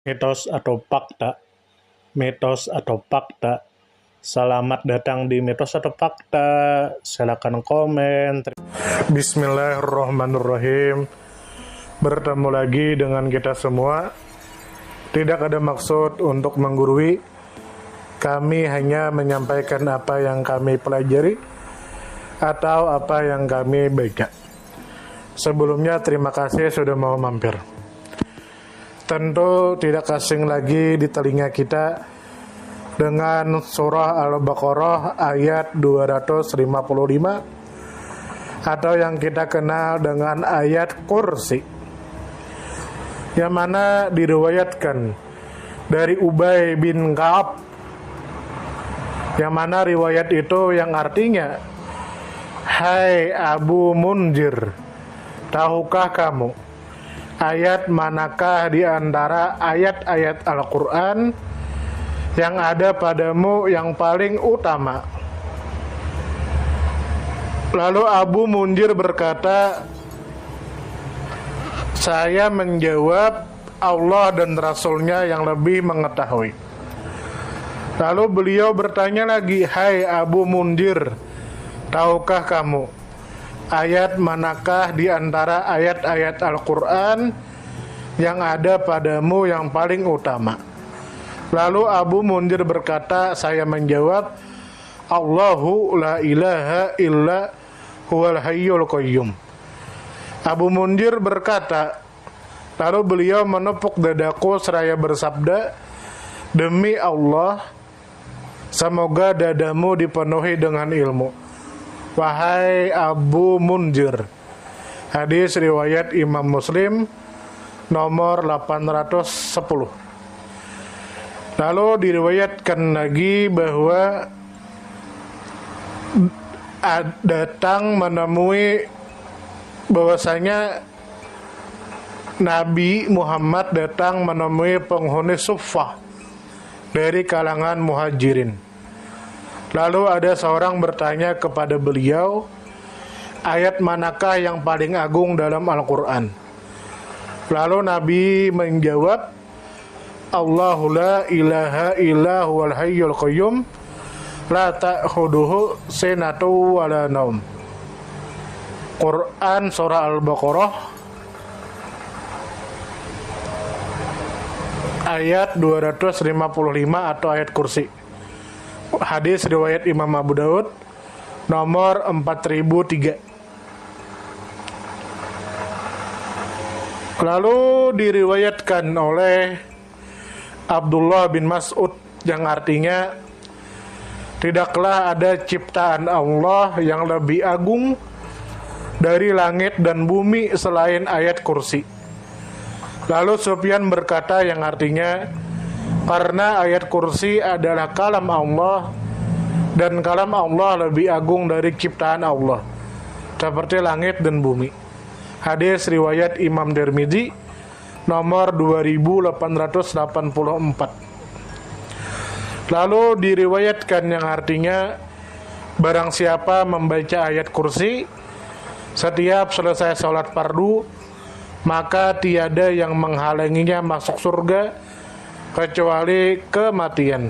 Mitos atau fakta? Mitos atau fakta? Selamat datang di Mitos atau Fakta. Silakan komen. Bismillahirrahmanirrahim. Bertemu lagi dengan kita semua. Tidak ada maksud untuk menggurui. Kami hanya menyampaikan apa yang kami pelajari atau apa yang kami baca. Sebelumnya terima kasih sudah mau mampir. Tentu tidak asing lagi di telinga kita dengan surah Al-Baqarah ayat 255 atau yang kita kenal dengan ayat kursi, yang mana diriwayatkan dari Ubay bin Ka'ab, yang mana riwayat itu yang artinya, "Hai Abu Munzir, tahukah kamu ayat manakah di antara ayat-ayat Al-Quran yang ada padamu yang paling utama?" Lalu Abu Munzir berkata, "Saya menjawab, Allah dan Rasulnya yang lebih mengetahui." Lalu beliau bertanya lagi, "Hai Abu Munzir, tahukah kamu ayat manakah di antara ayat-ayat Al-Quran yang ada padamu yang paling utama?" Lalu Abu Munzir berkata, "Saya menjawab, Allahu la ilaha illa huwal hayyul qayyum." Abu Munzir berkata, lalu beliau menepuk dadaku seraya bersabda, "Demi Allah, semoga dadamu dipenuhi dengan ilmu, wahai Abu Munzir." Hadis riwayat Imam Muslim nomor 810. Lalu diriwayatkan lagi bahwa datang menemui bahwasanya Nabi Muhammad datang menemui penghuni Suffah dari kalangan muhajirin. Lalu ada seorang bertanya kepada beliau, ayat manakah yang paling agung dalam Al-Quran? Lalu Nabi menjawab, Allahu la ilaha illa huwal hayyul qayyum la ta'khuduhu sinatu wala naum. Quran surah Al-Baqarah ayat 255 atau ayat kursi. Hadis riwayat Imam Abu Daud nomor 4003. Lalu diriwayatkan oleh Abdullah bin Mas'ud yang artinya, tidaklah ada ciptaan Allah yang lebih agung dari langit dan bumi selain ayat kursi. Lalu Sufyan berkata yang artinya, karena ayat kursi adalah kalam Allah dan kalam Allah lebih agung dari ciptaan Allah seperti langit dan bumi. Hadis riwayat Imam Tirmidzi nomor 2884. Lalu diriwayatkan yang artinya, barang siapa membaca ayat kursi setiap selesai sholat fardu, maka tiada yang menghalanginya masuk surga kecuali kematian.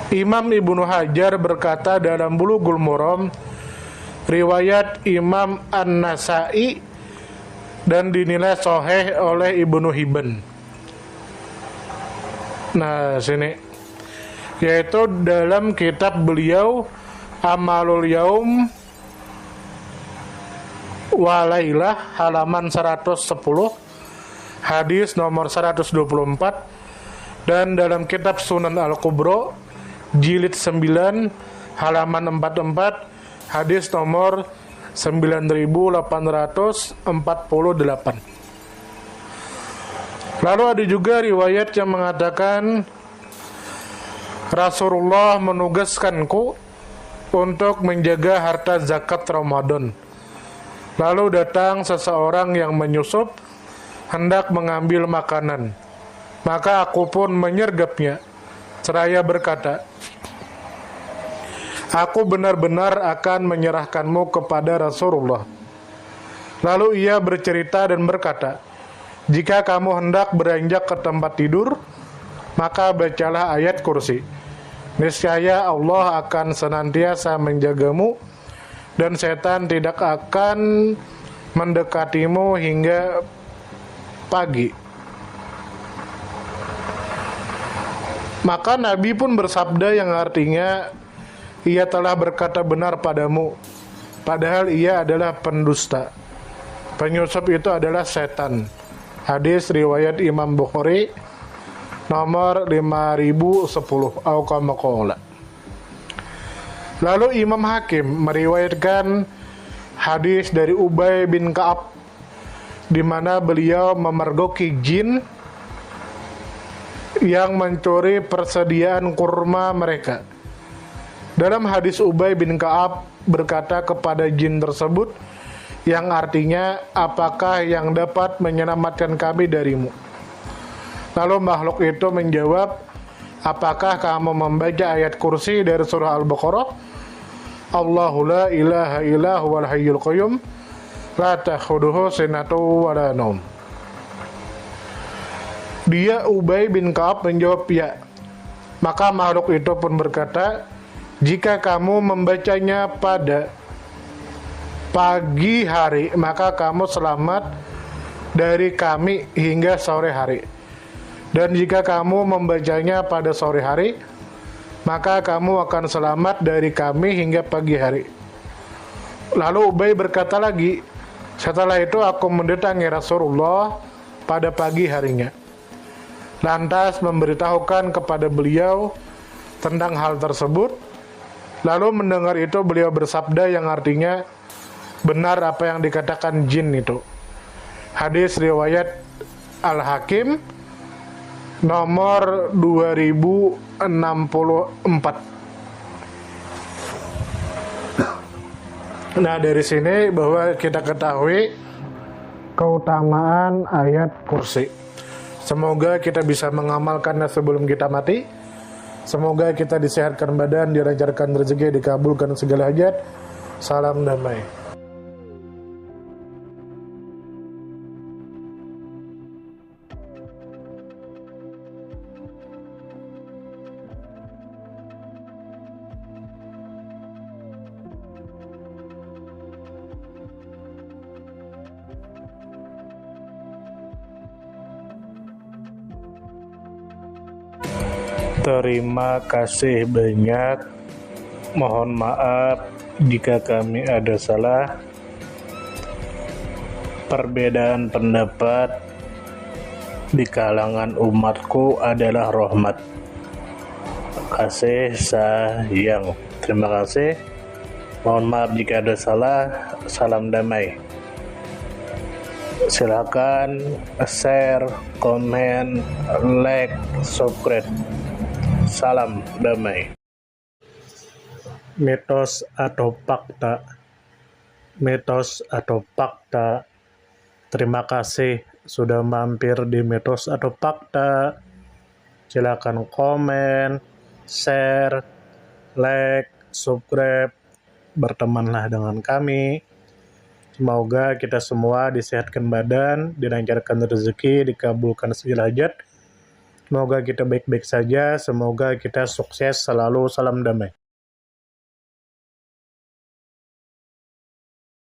Imam Ibnu Hajar berkata dalam Bulughul Maram, riwayat Imam An-Nasai, dan dinilai sahih oleh Ibnu Hibban. Nah, sini yaitu dalam kitab beliau Amalul Yaum Walailah halaman 110, hadis nomor 124, dan dalam kitab Sunan Al-Kubra jilid 9 halaman 44, hadis nomor 9848. Lalu ada juga riwayat yang mengatakan, Rasulullah menugaskanku untuk menjaga harta zakat Ramadan. Lalu datang seseorang yang menyusup hendak mengambil makanan, maka aku pun menyergapnya seraya berkata, "Aku benar-benar akan menyerahkanmu kepada Rasulullah." Lalu ia bercerita dan berkata, Jika kamu hendak beranjak ke tempat tidur, maka bacalah ayat kursi. Niscaya Allah akan senantiasa menjagamu dan setan tidak akan mendekatimu hingga pagi. Maka Nabi pun bersabda yang artinya, ia telah berkata benar padamu, padahal ia adalah pendusta. Penyusup itu adalah setan. Hadis riwayat Imam Bukhari nomor 5010 au kama qala. Lalu Imam Hakim meriwayatkan hadis dari Ubay bin Ka'ab di mana beliau memergoki jin yang mencuri persediaan kurma mereka. Dalam hadis Ubay bin Ka'ab berkata kepada jin tersebut, yang artinya, apakah yang dapat menyelamatkan kami darimu? Lalu makhluk itu menjawab, apakah kamu membaca ayat kursi dari surah Al-Baqarah? Allahu la ilaha illa huwal hayyul qayyum la ta'khudhuhu sinatun wa la naum. Dia Ubay bin Ka'ab menjawab ya. Maka makhluk itu pun berkata, jika kamu membacanya pada pagi hari, maka kamu selamat dari kami hingga sore hari. Dan jika kamu membacanya pada sore hari, maka kamu akan selamat dari kami hingga pagi hari. Lalu Ubay berkata lagi, setelah itu aku mendatangi Rasulullah pada pagi harinya, lantas memberitahukan kepada beliau tentang hal tersebut. Lalu mendengar itu beliau bersabda yang artinya, benar apa yang dikatakan jin itu. Hadis riwayat Al-Hakim nomor 2064. Nah, dari sini bahwa kita ketahui keutamaan ayat kursi. Semoga kita bisa mengamalkannya sebelum kita mati. Semoga kita disehatkan badan, dilancarkan rezeki, dikabulkan segala hajat. Salam damai. Terima kasih banyak. Mohon maaf jika kami ada salah. Perbedaan pendapat di kalangan umatku adalah rahmat. Kasih sayang. Terima kasih. Mohon maaf jika ada salah. Salam damai. Silakan share, komen, like, subscribe. Salam damai. Mitos atau fakta? Mitos atau fakta? Terima kasih sudah mampir di Mitos atau Fakta. Silakan komen, share, like, subscribe, bertemanlah dengan kami. Semoga kita semua disehatkan badan, dilancarkan rezeki, dikabulkan segala hajat. Semoga kita baik-baik saja, semoga kita sukses selalu. Salam damai.